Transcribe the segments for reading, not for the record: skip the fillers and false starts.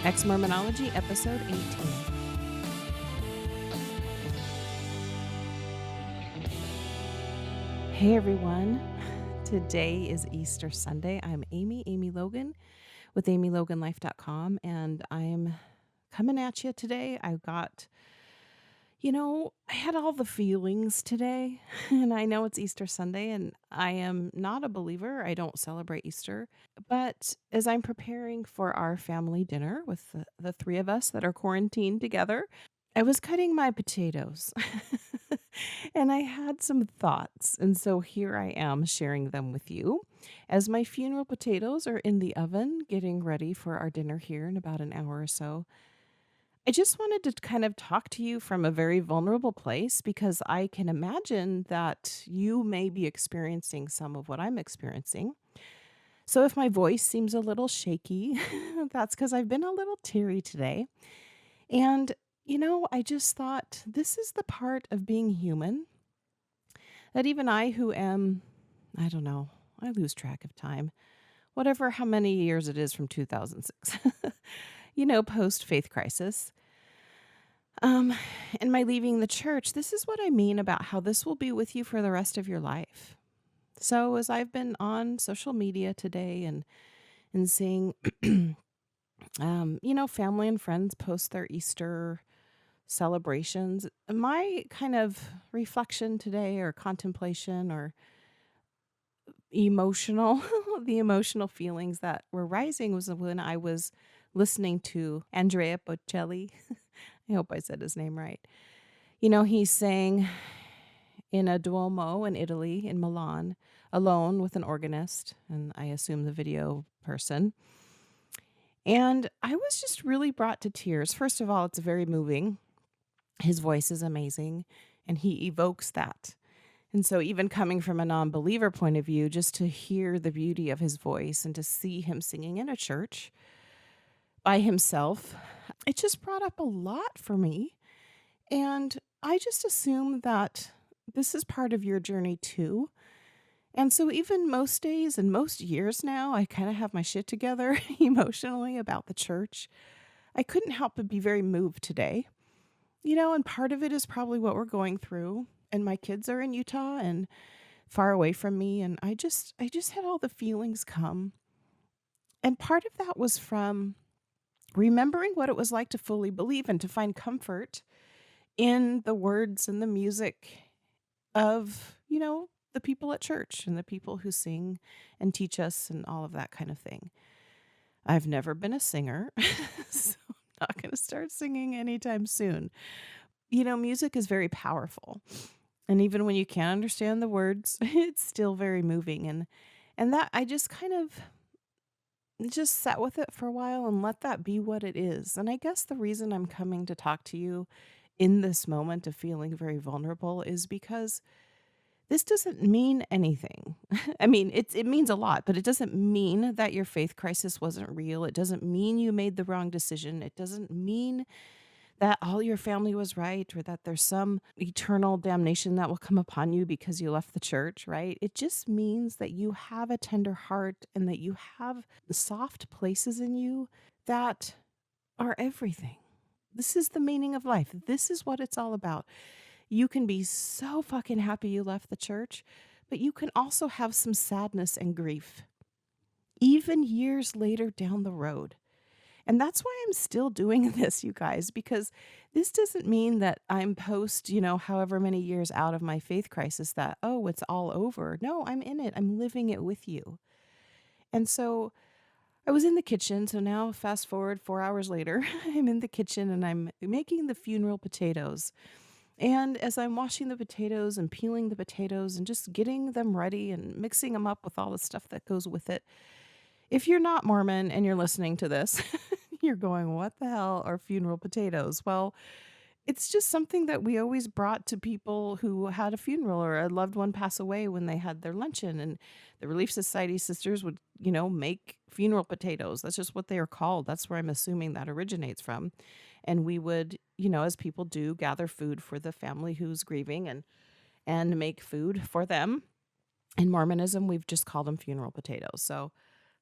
Exmormonology, Episode 18. Hey everyone, today is Easter Sunday. I'm Amy Logan with amyloganlife.com, and I'm coming at you today. I had all the feelings today, and I know it's Easter Sunday, and I am not a believer. I don't celebrate Easter. But as I'm preparing for our family dinner with the three of us that are quarantined together, I was cutting my potatoes and I had some thoughts. And so here I am sharing them with you as my funeral potatoes are in the oven getting ready for our dinner here in about an hour or so. I just wanted to kind of talk to you from a very vulnerable place because I can imagine that you may be experiencing some of what I'm experiencing. So if my voice seems a little shaky, that's because I've been a little teary today. And, I just thought this is the part of being human that even I, who am, I don't know, I lose track of time, whatever, how many years it is from 2006, post faith crisis. And my leaving the church, this is what I mean about how this will be with you for the rest of your life. So as I've been on social media today and seeing, family and friends post their Easter celebrations, my kind of reflection today or contemplation or emotional, the emotional feelings that were rising was when I was listening to Andrea Bocelli. I hope I said his name right. He sang in a Duomo in Italy, in Milan, alone with an organist, and I assume the video person. And I was just really brought to tears. First of all, it's very moving. His voice is amazing, and he evokes that. And so even coming from a non-believer point of view, just to hear the beauty of his voice and to see him singing in a church by himself, it just brought up a lot for me. And I just assume that this is part of your journey too. And so even most days and most years now, I kind of have my shit together emotionally about the church. I couldn't help but be very moved today. And part of it is probably what we're going through. And my kids are in Utah and far away from me. And I just had all the feelings come. And part of that was from remembering what it was like to fully believe and to find comfort in the words and the music of, the people at church and the people who sing and teach us and all of that kind of thing. I've never been a singer, so I'm not going to start singing anytime soon. Music is very powerful. And even when you can't understand the words, it's still very moving. And that I just kind of just sat with it for a while and let that be what it is. And I guess the reason I'm coming to talk to you in this moment of feeling very vulnerable is because this doesn't mean anything. I mean, it means a lot, but it doesn't mean that your faith crisis wasn't real. It doesn't mean you made the wrong decision. It doesn't mean that all your family was right or that there's some eternal damnation that will come upon you because you left the church, right? It just means that you have a tender heart and that you have soft places in you that are everything. This is the meaning of life. This is what it's all about. You can be so fucking happy you left the church, but you can also have some sadness and grief, even years later down the road. And that's why I'm still doing this, you guys, because this doesn't mean that I'm post, however many years out of my faith crisis that, oh, it's all over. No, I'm in it. I'm living it with you. And so I was in the kitchen. So now fast forward 4 hours later, I'm in the kitchen and I'm making the funeral potatoes. And as I'm washing the potatoes and peeling the potatoes and just getting them ready and mixing them up with all the stuff that goes with it, if you're not Mormon and you're listening to this, you're going, what the hell are funeral potatoes? Well, it's just something that we always brought to people who had a funeral or a loved one pass away when they had their luncheon. And the Relief Society sisters would, make funeral potatoes. That's just what they are called. That's where I'm assuming that originates from. And we would, as people do, gather food for the family who's grieving and make food for them. In Mormonism, we've just called them funeral potatoes. So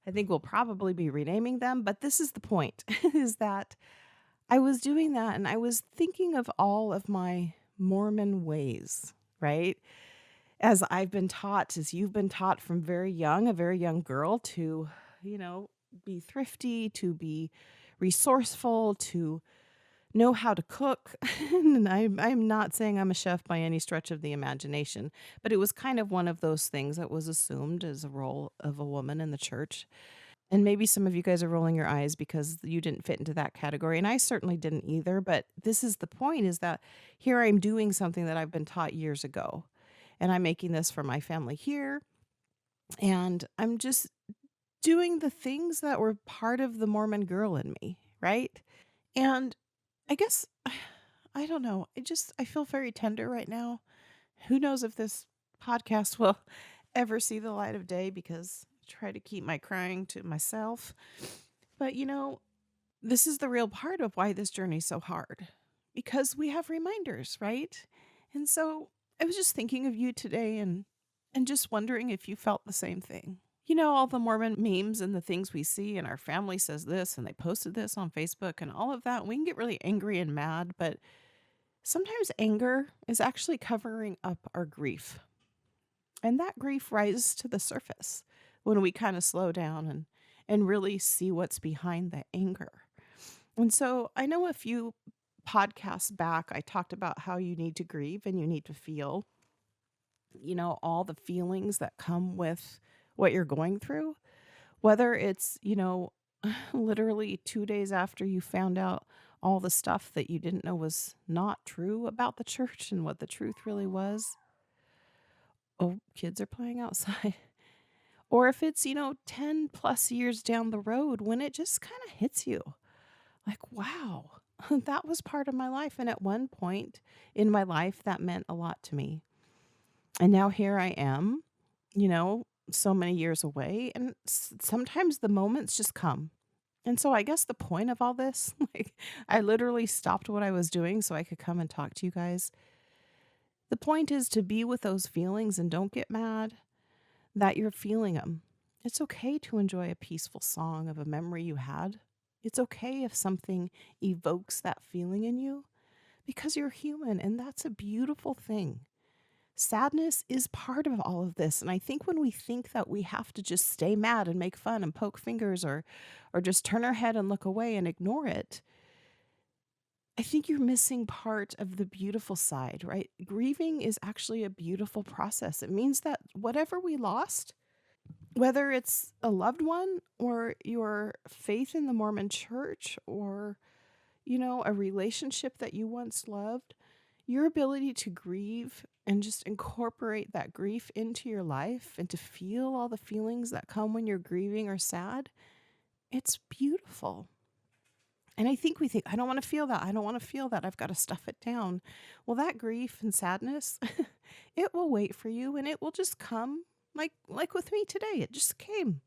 I think we'll probably be renaming them. But this is the point is that I was doing that and I was thinking of all of my Mormon ways, right? As I've been taught, as you've been taught from very young, a very young girl to, you know, be thrifty, to be resourceful, to know how to cook. And I'm not saying I'm a chef by any stretch of the imagination, but it was kind of one of those things that was assumed as a role of a woman in the church. And maybe some of you guys are rolling your eyes because you didn't fit into that category. And I certainly didn't either. But this is the point, is that here I'm doing something that I've been taught years ago. And I'm making this for my family here. And I'm just doing the things that were part of the Mormon girl in me, right? And I guess I don't know. I feel very tender right now. Who knows if this podcast will ever see the light of day, because I try to keep my crying to myself. But this is the real part of why this journey is so hard, because we have reminders, right? And so I was just thinking of you today and just wondering if you felt the same thing. All the Mormon memes and the things we see, and our family says this, and they posted this on Facebook and all of that. We can get really angry and mad, but sometimes anger is actually covering up our grief. And that grief rises to the surface when we kind of slow down and really see what's behind the anger. And so I know a few podcasts back, I talked about how you need to grieve and you need to feel, all the feelings that come with what you're going through, whether it's, literally 2 days after you found out all the stuff that you didn't know was not true about the church and what the truth really was. Oh, kids are playing outside. Or if it's, 10 plus years down the road when it just kind of hits you like, wow, that was part of my life. And at one point in my life, that meant a lot to me. And now here I am, so many years away. And sometimes the moments just come. And so I guess the point of all this, like, I literally stopped what I was doing so I could come and talk to you guys. The point is to be with those feelings and don't get mad that you're feeling them. It's okay to enjoy a peaceful song of a memory you had. It's okay if something evokes that feeling in you, because you're human and that's a beautiful thing. Sadness is part of all of this. And I think when we think that we have to just stay mad and make fun and poke fingers or just turn our head and look away and ignore it, I think you're missing part of the beautiful side, right? Grieving is actually a beautiful process. It means that whatever we lost, whether it's a loved one or your faith in the Mormon church or, a relationship that you once loved, your ability to grieve and just incorporate that grief into your life and to feel all the feelings that come when you're grieving or sad, it's beautiful. And I think we think, I don't want to feel that. I don't want to feel that. I've got to stuff it down. Well, that grief and sadness, it will wait for you and it will just come like with me today. It just came.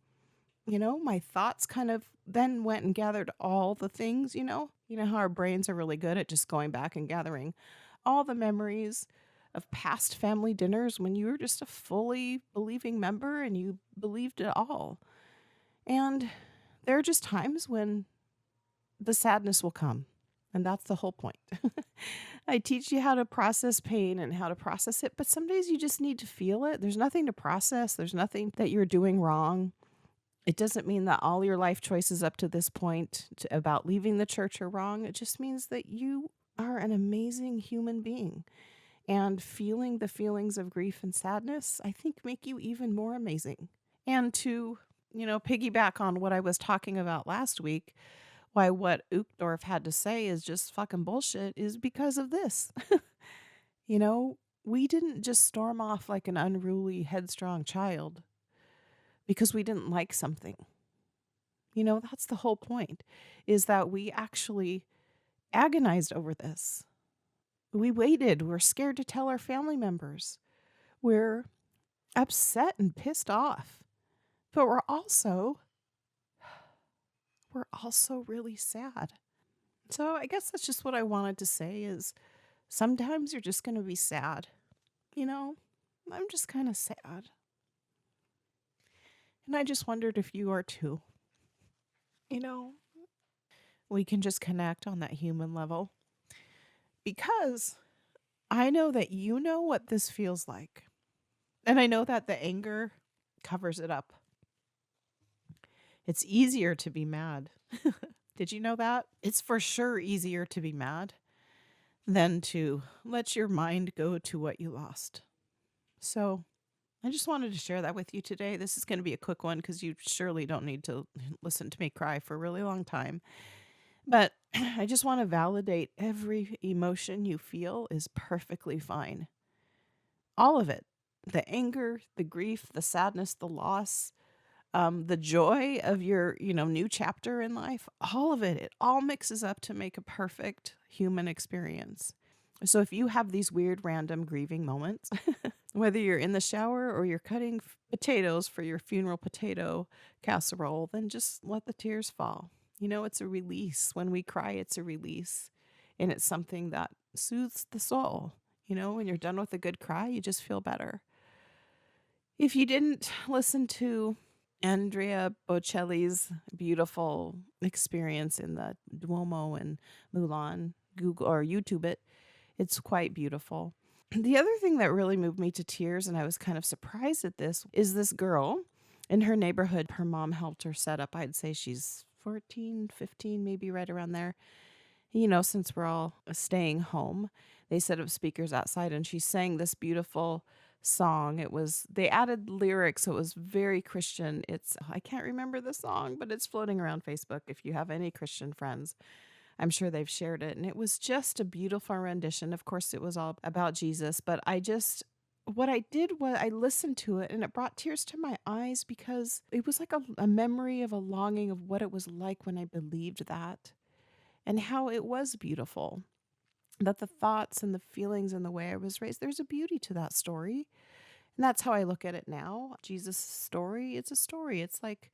My thoughts kind of then went and gathered all the things, how our brains are really good at just going back and gathering all the memories of past family dinners when you were just a fully believing member and you believed it all. And there are just times when the sadness will come. And that's the whole point. I teach you how to process pain and how to process it, but some days you just need to feel it. There's nothing to process. There's nothing that you're doing wrong. It doesn't mean that all your life choices up to this point about leaving the church are wrong. It just means that you are an amazing human being. And feeling the feelings of grief and sadness, I think, make you even more amazing. And to, piggyback on what I was talking about last week, why what Uchtdorf had to say is just fucking bullshit is because of this. We didn't just storm off like an unruly, headstrong child because we didn't like something. That's the whole point, is that we actually agonized over this. We waited. We're scared to tell our family members. We're upset and pissed off. But we're also really sad. So I guess that's just what I wanted to say is sometimes you're just going to be sad. I'm just kind of sad. And I just wondered if you are too. You know, we can just connect on that human level because I know that you know what this feels like. And I know that the anger covers it up. It's easier to be mad. Did you know that? It's for sure easier to be mad than to let your mind go to what you lost. So I just wanted to share that with you today. This is going to be a quick one because you surely don't need to listen to me cry for a really long time. But I just want to validate every emotion you feel is perfectly fine. All of it. The anger, the grief, the sadness, the loss, the joy of your, new chapter in life, all of it all mixes up to make a perfect human experience. So if you have these weird, random grieving moments, whether you're in the shower or you're cutting potatoes for your funeral potato casserole, then just let the tears fall. It's a release. When we cry, it's a release. And it's something that soothes the soul. When you're done with a good cry, you just feel better. If you didn't listen to Andrea Bocelli's beautiful experience in the Duomo in Milan, Google or YouTube it. It's quite beautiful. The other thing that really moved me to tears, and I was kind of surprised at this, is this girl in her neighborhood. Her mom helped her set up. I'd say she's 14, 15, maybe right around there. Since we're all staying home, they set up speakers outside and she sang this beautiful song. They added lyrics, so it was very Christian. I can't remember the song, but it's floating around Facebook. If you have any Christian friends, I'm sure they've shared it. And it was just a beautiful rendition. Of course, it was all about Jesus, but what I did was I listened to it and it brought tears to my eyes because it was like a memory of a longing of what it was like when I believed that and how it was beautiful. That the thoughts and the feelings and the way I was raised, there's a beauty to that story. And that's how I look at it now. Jesus' story, it's a story. It's like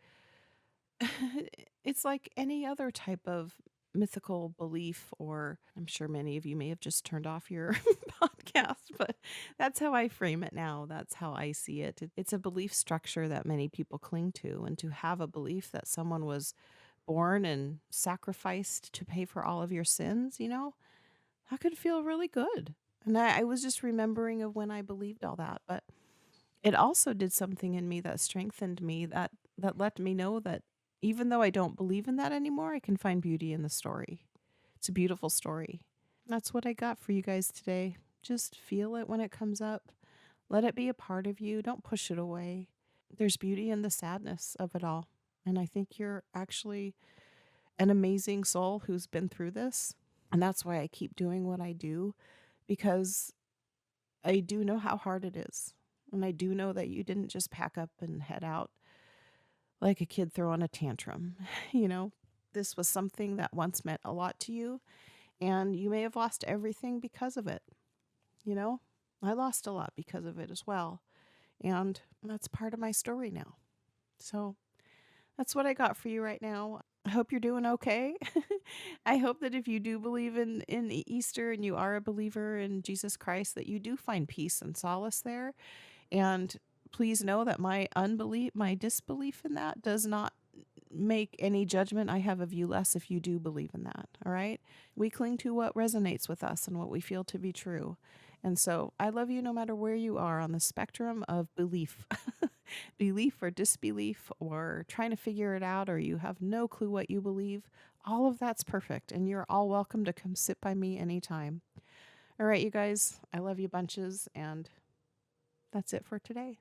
it's like any other type of mythical belief, or I'm sure many of you may have just turned off your podcast, but that's how I frame it now. That's how I see it. It's a belief structure that many people cling to, and to have a belief that someone was born and sacrificed to pay for all of your sins, that could feel really good. And I was just remembering of when I believed all that, but it also did something in me that strengthened me, that let me know that even though I don't believe in that anymore, I can find beauty in the story. It's a beautiful story. That's what I got for you guys today. Just feel it when it comes up. Let it be a part of you. Don't push it away. There's beauty in the sadness of it all. And I think you're actually an amazing soul who's been through this. And that's why I keep doing what I do, because I do know how hard it is. And I do know that you didn't just pack up and head out like a kid throwing a tantrum. This was something that once meant a lot to you, and you may have lost everything because of it. I lost a lot because of it as well. And that's part of my story now. So that's what I got for you right now. I hope you're doing okay. I hope that if you do believe in Easter and you are a believer in Jesus Christ, that you do find peace and solace there. And please know that my disbelief in that does not make any judgment I have of you less if you do believe in that. All right? We cling to what resonates with us and what we feel to be true. And so I love you no matter where you are on the spectrum of belief, belief or disbelief, or trying to figure it out, or you have no clue what you believe. All of that's perfect. And you're all welcome to come sit by me anytime. All right, you guys, I love you bunches. And that's it for today.